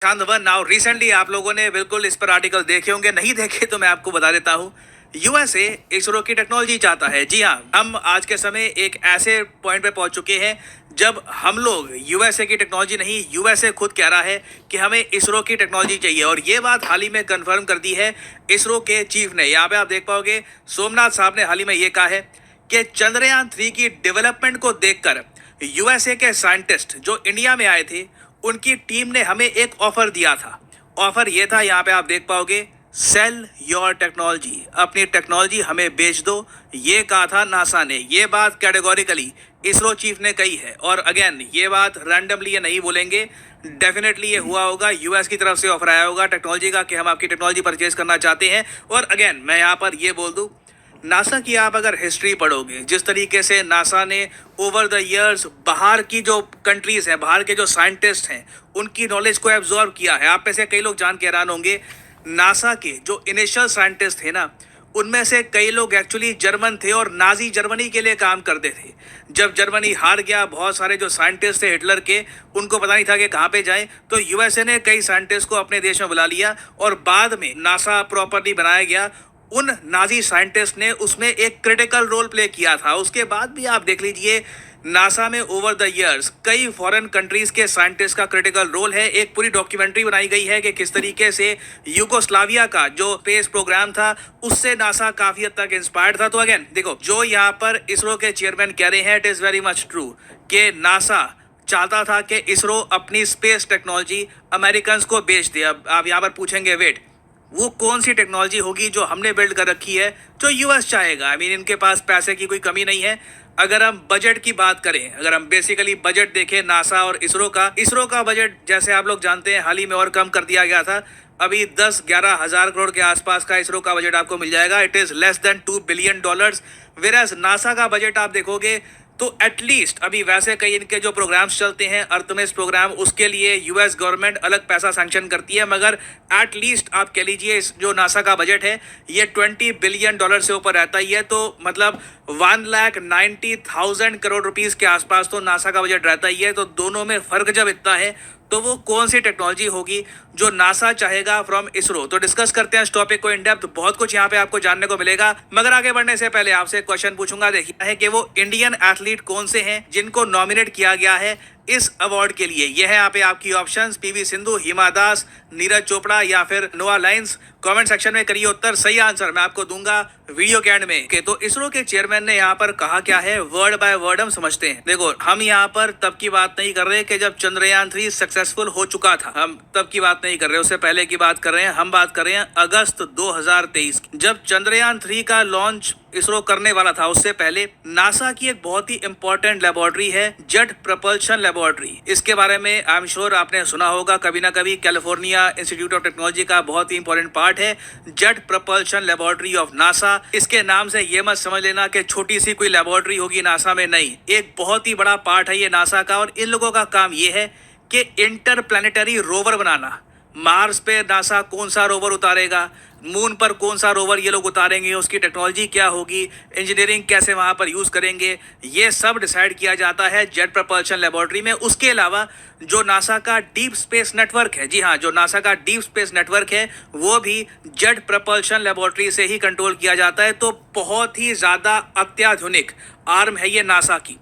Pathan the one. Now recently आप लोगों ने बिल्कुल इस पर आर्टिकल देखे होंगे, नहीं देखे तो मैं आपको बता देता हूँ। यूएसए इसरो की टेक्नोलॉजी चाहता है। जी हाँ, हम आज के समय एक ऐसे पॉइंट पे पहुंच चुके हैं जब हम लोग यूएसए की टेक्नोलॉजी नहीं, यूएसए खुद कह रहा है कि हमें इसरो की टेक्नोलॉजी चाहिए। और ये बात हाल ही में कंफर्म कर दी है इसरो के चीफ ने। यहाँ पे आप देख पाओगे सोमनाथ साहब ने हाल ही में ये कहा है कि चंद्रयान-3 की डेवलपमेंट को देखकर यूएसए के साइंटिस्ट जो इंडिया में आए थे, उनकी टीम ने हमें एक ऑफर दिया था। ऑफर ये था, यहाँ पे आप देख पाओगे, सेल योर टेक्नोलॉजी, अपनी टेक्नोलॉजी हमें बेच दो। ये कहा था नासा ने। ये बात कैटेगोरिकली इसरो चीफ ने कही है। और अगेन ये बात रैंडमली ये नहीं बोलेंगे, डेफिनेटली ये हुआ होगा। यूएस की तरफ से ऑफर आया होगा टेक्नोलॉजी का कि हम आपकी टेक्नोलॉजी परचेज करना चाहते हैं। और अगेन मैं यहाँ पर ये बोल दूँ, नासा की आप अगर हिस्ट्री पढ़ोगे, जिस तरीके से नासा ने ओवर द इयर्स बाहर की जो कंट्रीज हैं, बाहर के जो साइंटिस्ट हैं, उनकी नॉलेज को एब्जॉर्व किया है। आप में से कई लोग जान के हैरान होंगे, नासा के जो इनिशियल साइंटिस्ट थे ना, उनमें से कई लोग एक्चुअली जर्मन थे और नाजी जर्मनी के लिए काम करते थे। जब जर्मनी हार गया, बहुत सारे जो साइंटिस्ट थे हिटलर के, उनको पता नहीं था कि कहाँ पे जाएं, तो यूएसए ने कई साइंटिस्ट को अपने देश में बुला लिया और बाद में नासा प्रॉपरली बनाया गया। उन नाजी साइंटिस्ट ने उसमें एक क्रिटिकल रोल प्ले किया था। उसके बाद भी आप देख लीजिए, नासा में ओवर द इयर्स कई फॉरेन कंट्रीज के साइंटिस्ट का क्रिटिकल रोल है। एक पूरी डॉक्यूमेंट्री बनाई गई है कि किस तरीके से यूगोस्लाविया का जो स्पेस प्रोग्राम था, उससे नासा काफी हद तक इंस्पायर्ड था। तो अगेन देखो, जो यहाँ पर इसरो के चेयरमैन कह रहे हैं, it is very much true कि नासा चाहता था कि इसरो अपनी स्पेस टेक्नोलॉजी अमेरिकन को बेच दे। अब आप यहाँ पर पूछेंगे, वेट, वो कौन सी टेक्नोलॉजी होगी जो हमने बिल्ड कर रखी है जो यूएस चाहेगा? आई मीन इनके पास पैसे की कोई कमी नहीं है। अगर हम बजट की बात करें, अगर हम बेसिकली बजट देखें नासा और इसरो का बजट जैसे आप लोग जानते हैं हाल ही में और कम कर दिया गया था। अभी 10-11 हज़ार करोड़ के आसपास का इसरो का बजट आपको मिल जाएगा। It is less than $2 billion. वेराज NASA का बजट आप देखोगे तो एटलीस्ट अभी वैसे कई इनके जो प्रोग्राम्स चलते हैं, अर्थमेस प्रोग्राम, उसके लिए यूएस गवर्नमेंट अलग पैसा सैंक्शन करती है, मगर एटलीस्ट आप कह लीजिए इस जो नासा का बजट है ये $20 बिलियन से ऊपर रहता ही है। तो मतलब 1,90,000 करोड़ रुपीस के आसपास तो नासा का बजट रहता ही है। तो दोनों में फर्क जब इतना है, तो वो कौन सी टेक्नोलॉजी होगी जो नासा चाहेगा फ्रॉम इसरो? तो डिस्कस करते हैं इस टॉपिक को इन डेप्थ। बहुत कुछ यहाँ पे आपको जानने को मिलेगा, मगर आगे बढ़ने से पहले आपसे क्वेश्चन पूछूंगा। देखिए है कि वो इंडियन एथलीट कौन से हैं जिनको नॉमिनेट किया गया है इस अवार्ड के लिए। यह है यहाँ पे आपकी ऑप्शंस, पीवी सिंधु, हिमा दास, नीरज चोपड़ा या फिर नोआ लाइंस। कमेंट सेक्शन में करिए उत्तर, सही आंसर मैं आपको दूंगा वीडियो के एंड में। तो इसरो के चेयरमैन ने यहाँ पर कहा क्या है, वर्ड बाय वर्ड हम समझते हैं। देखो, हम यहाँ पर तब की बात नहीं कर रहे कि जब चंद्रयान-3 सक्सेसफुल हो चुका था, हम तब की बात नहीं कर रहे, उससे पहले की बात कर रहे हैं। हम बात कर रहे हैं अगस्त 2023 की, जब चंद्रयान-3 का लॉन्च इसरो करने वाला था। उससे पहले नासा की एक बहुत ही इंपॉर्टेंट लेबोरेटरी है, जेट प्रपल्शन लेबोरेटरी। इसके बारे में आई एम श्योर आपने सुना होगा कभी ना कभी। कैलिफोर्निया इंस्टीट्यूट ऑफ टेक्नोलॉजी का बहुत ही इंपॉर्टेंट पार्ट है jet propulsion laboratory of NASA. इसके नाम से ये मत समझ लेना कि छोटी सी कोई लेबोरेटरी होगी नासा में, नहीं, एक बहुत ही बड़ा पार्ट है ये नासा का। और इन लोगों का काम ये है कि इंटरप्लैनेटरी रोवर बनाना। मार्स पे नासा कौन सा रोवर उतारेगा, मून पर कौन सा रोवर ये लोग उतारेंगे, उसकी टेक्नोलॉजी क्या होगी, इंजीनियरिंग कैसे वहां पर यूज करेंगे, ये सब डिसाइड किया जाता है जेट प्रपल्शन लेबोरेटरी में। उसके अलावा जो नासा का डीप स्पेस नेटवर्क है, जी हाँ, जो नासा का डीप स्पेस नेटवर्क है, वो भी जेट प्रपल्शन लेबोरेटरी से ही कंट्रोल किया जाता है। तो बहुत ही ज्यादा अत्याधुनिक आर्म है ये नासा की।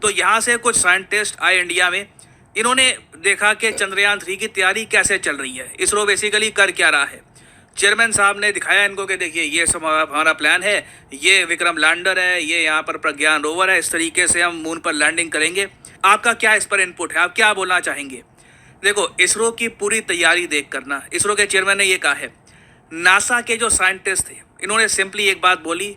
तो यहाँ से कुछ साइंटिस्ट आए इंडिया में, इन्होंने देखा कि चंद्रयान-3 की तैयारी कैसे चल रही है, इसरो बेसिकली कर क्या रहा है। चेयरमैन साहब ने दिखाया इनको कि देखिए ये सब हमारा प्लान है, ये विक्रम लैंडर है, ये यहाँ पर प्रज्ञान रोवर है, इस तरीके से हम मून पर लैंडिंग करेंगे। आपका क्या इस पर इनपुट है, आप क्या बोलना चाहेंगे? देखो, इसरो की पूरी तैयारी देख करना, इसरो के चेयरमैन ने ये कहा है। नासा के जो साइंटिस्ट थे, इन्होंने सिंपली एक बात बोली,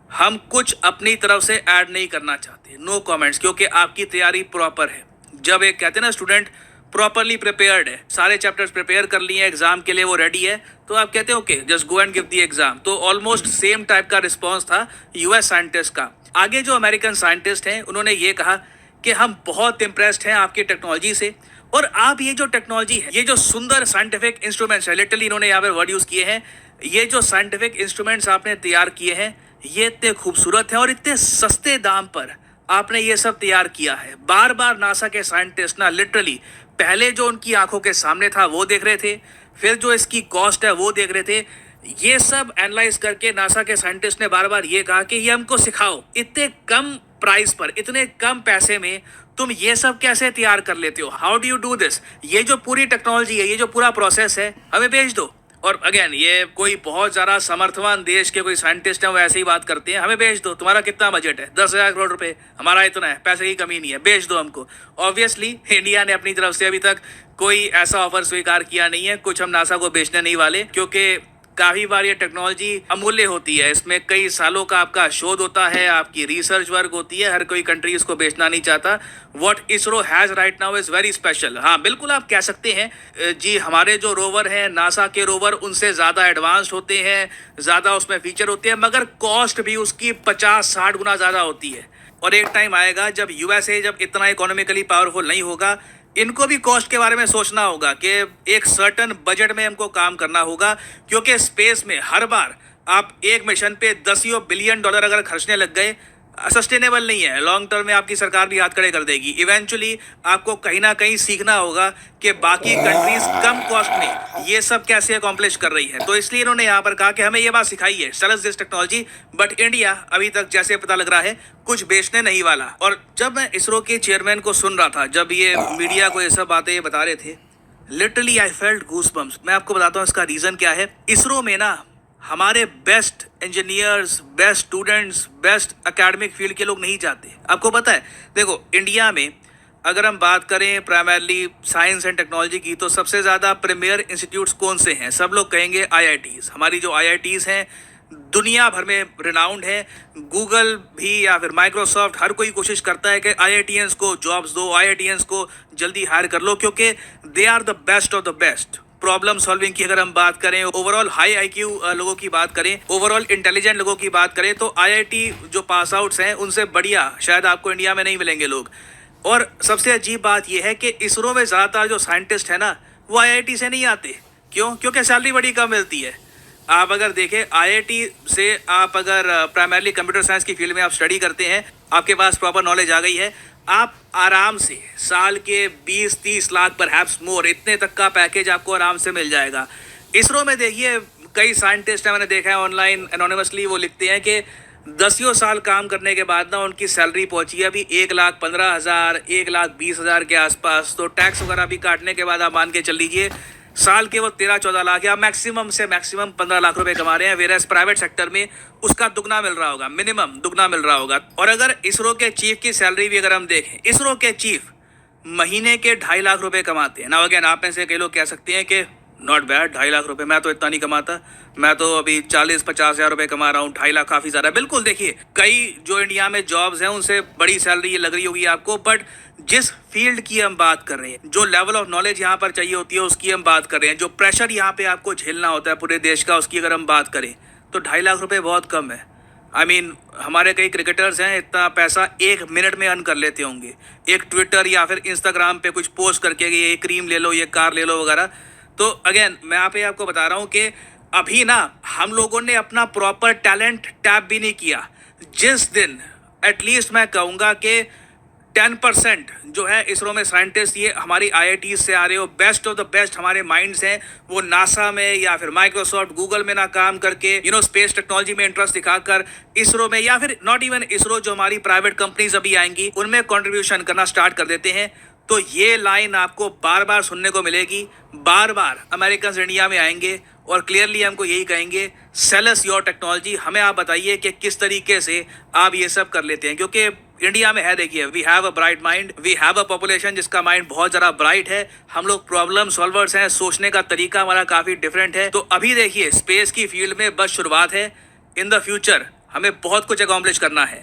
हम कुछ अपनी तरफ से ऐड नहीं करना चाहते, नो कॉमेंट्स, क्योंकि आपकी तैयारी प्रॉपर है। जब एक कहते हैं ना स्टूडेंट प्रॉपरली प्रिपेयर्ड है, सारे चैप्टर्स प्रिपेयर कर लिए हैं, एग्जाम के लिए वो रेडी है, तो आप कहते हैं okay just go and give the exam. तो ऑलमोस्ट सेम टाइप का रिस्पॉन्स था यूएस साइंटिस्ट का। आगे जो अमेरिकन साइंटिस्ट हैं, उन्होंने ये कहा कि हम बहुत इंप्रेस्ड हैं आपकी टेक्नोलॉजी से, और आप ये जो टेक्नोलॉजी है, ये जो सुंदर साइंटिफिक इंस्ट्रूमेंट्स है, लिटरली इन्होंने यहाँ पे वर्ड यूज किए हैं, ये जो साइंटिफिक इंस्ट्रूमेंट्स आपने तैयार किए हैं, ये इतने खूबसूरत हैं और इतने सस्ते दाम पर आपने ये सब तैयार किया है। बार बार नासा के साइंटिस्ट ना लिटरली पहले जो उनकी आंखों के सामने था वो देख रहे थे, फिर जो इसकी कॉस्ट है वो देख रहे थे। ये सब एनालाइज करके नासा के साइंटिस्ट ने बार बार ये कहा कि ये हमको सिखाओ, इतने कम प्राइस पर, इतने कम पैसे में तुम ये सब कैसे तैयार कर लेते हो, how do you do this, ये जो पूरी टेक्नोलॉजी है, ये जो पूरा प्रोसेस है, हमें भेज दो। और अगेन, ये कोई बहुत ज्यादा समर्थवान देश के कोई साइंटिस्ट है वो ऐसे ही बात करते हैं, हमें भेज दो, तुम्हारा कितना बजट है, 10,000 करोड़ रुपए, हमारा इतना है, पैसे की कमी नहीं है, भेज दो हमको। ऑब्वियसली इंडिया ने अपनी तरफ से अभी तक कोई ऐसा ऑफर स्वीकार किया नहीं है, कुछ हम नासा को बेचने नहीं वाले, क्योंकि काफी बार ये टेक्नोलॉजी अमूल्य होती है, इसमें कई सालों का आपका शोध होता है, आपकी रिसर्च वर्क होती है, हर कोई कंट्री इसको बेचना नहीं चाहता। What ISRO has right now is very special. हाँ बिल्कुल, आप कह सकते हैं जी, हमारे जो रोवर हैं, नासा के रोवर, उनसे ज्यादा एडवांस्ड होते हैं, ज्यादा उसमें फीचर होते हैं, मगर कॉस्ट भी उसकी 50-60 गुना ज्यादा होती है। और एक टाइम आएगा जब यूएसए जब इतना इकोनॉमिकली पावरफुल नहीं होगा, इनको भी कॉस्ट के बारे में सोचना होगा कि एक सर्टन बजट में हमको काम करना होगा, क्योंकि स्पेस में हर बार आप एक मिशन पे $10 बिलियन अगर खर्चने लग गए, सस्टेनेबल नहीं है। लॉन्ग टर्म में आपकी सरकार भी हाथ खड़े कर देगी। इवेंचुअली आपको कहीं ना कहीं सीखना होगा कि बाकी कंट्रीज कम कॉस्ट में ये सब कैसे अकॉम्प्लिश कर रही है। तो इसलिए इन्होंने यहाँ पर कहा कि हमें ये बात सिखाई है, sell us this technology, but India अभी तक जैसे पता लग रहा है कुछ बेचने नहीं वाला। और जब मैं इसरो के चेयरमैन को सुन रहा था, जब ये मीडिया को ये सब बातें ये बता रहे थे, लिटरली आई फेल्ट गूज़बम्प्स। मैं आपको बताता हूँ इसका रीजन क्या है। इसरो में ना हमारे best engineers, best students, best academic field के लोग नहीं जाते। आपको पता है, देखो इंडिया में अगर हम बात करें प्राइमरली साइंस एंड टेक्नोलॉजी की, तो सबसे ज़्यादा प्रीमियर इंस्टीट्यूट्स कौन से हैं? सब लोग कहेंगे आईआईटीज़। हमारी जो आईआईटीज़ हैं दुनिया भर में रिनाउंड है। गूगल भी या फिर माइक्रोसॉफ्ट, हर कोई कोशिश करता है कि आईआईटीएंस को जॉब्स दो, आईआईटीएंस को जल्दी हायर कर लो, क्योंकि they are the best of the best. Problem solving की अगर हम बात करें, ओवरऑल हाई आईक्यू लोगों की बात करें, ओवरऑल इंटेलिजेंट लोगों की बात करें, तो आईआईटी जो पास आउट्स हैं उनसे बढ़िया शायद आपको इंडिया में नहीं मिलेंगे लोग। और सबसे अजीब बात यह है कि इसरो में ज़्यादातर जो साइंटिस्ट है ना, वो आईआईटी से नहीं आते। क्यों? क्योंकि सैलरी बड़ी कम मिलती है। आप अगर देखें, आईआईटी से आप अगर प्राइमरली कंप्यूटर साइंस की फील्ड में आप स्टडी करते हैं, आपके पास प्रॉपर नॉलेज आ गई है, आप आराम से साल के 20-30 लाख परहैप्स मोर, इतने तक का पैकेज आपको आराम से मिल जाएगा। इसरो में देखिए, कई साइंटिस्ट हैं, मैंने देखा है ऑनलाइन एनोनिमसली, वो लिखते हैं कि 10 साल काम करने के बाद ना उनकी सैलरी पहुंची है अभी 1,15,000, 1,20,000 के आसपास। तो टैक्स वगैरह भी काटने के बाद आप मान के चल लीजिए साल के वो 13-14 लाख या मैक्सिमम से मैक्सिमम 15 लाख रुपए कमा रहे हैं। वेरस प्राइवेट सेक्टर में उसका दुगना मिल रहा होगा, मिनिमम दुगना मिल रहा होगा। और अगर इसरो के चीफ की सैलरी भी अगर हम देखें, इसरो के चीफ महीने के 2.5 लाख रुपए कमाते हैं ना। अगेन, आप में से कई लोग कह सकते हैं कि नॉट बैड, 2.5 लाख रुपए, मैं तो इतना नहीं कमाता, मैं तो अभी 40-50 हज़ार रुपए कमा रहा हूँ, 2.5 लाख काफी ज्यादा। बिल्कुल, देखिए कई जो इंडिया में जॉब्स हैं उनसे बड़ी सैलरी ये लग रही होगी आपको, बट जिस फील्ड की हम बात कर रहे हैं, जो लेवल ऑफ नॉलेज यहाँ पर चाहिए होती है, उसकी हम बात कर रहे हैं, जो प्रेशर यहाँ पे आपको झेलना होता है पूरे देश का, उसकी अगर हम बात करें तो 2.5 लाख रुपए बहुत कम है। आई मीन, हमारे कई क्रिकेटर्स हैं इतना पैसा 1 मिनट में अर्न कर लेते होंगे, एक ट्विटर या फिर इंस्टाग्राम पे कुछ पोस्ट करके कि ये क्रीम ले लो, ये कार ले लो वगैरह। तो अगेन, मैं यहाँ पे आपको बता रहा हूँ कि अभी ना हम लोगों ने अपना प्रॉपर टैलेंट टैप भी नहीं किया। जिस दिन एटलीस्ट मैं कहूँगा कि 10% जो है इसरो में साइंटिस्ट ये हमारी आईआईटी से आ रहे हो, बेस्ट ऑफ द बेस्ट हमारे माइंड्स हैं, वो नासा में या फिर माइक्रोसॉफ्ट, गूगल में ना काम करके स्पेस टेक्नोलॉजी में इंटरेस्ट दिखाकर इसरो में, या फिर नॉट इवन इसरो, जो हमारी प्राइवेट कंपनीज अभी आएंगी उनमें कंट्रीब्यूशन करना स्टार्ट कर देते हैं। तो ये लाइन आपको बार बार सुनने को मिलेगी। बार बार अमेरिकन इंडिया में आएंगे और क्लियरली हमको यही कहेंगे, सेल अस योर टेक्नोलॉजी, हमें आप बताइए कि किस तरीके से आप ये सब कर लेते हैं। क्योंकि इंडिया में है, देखिए, we have a bright mind, we have a population जिसका माइंड बहुत ज़्यादा ब्राइट है। हम लोग प्रॉब्लम सॉल्वर्स हैं, सोचने का तरीका हमारा काफ़ी डिफरेंट है। तो अभी देखिए, स्पेस की फील्ड में बस शुरुआत है। इन द फ्यूचर हमें बहुत कुछ अकॉम्प्लिश करना है।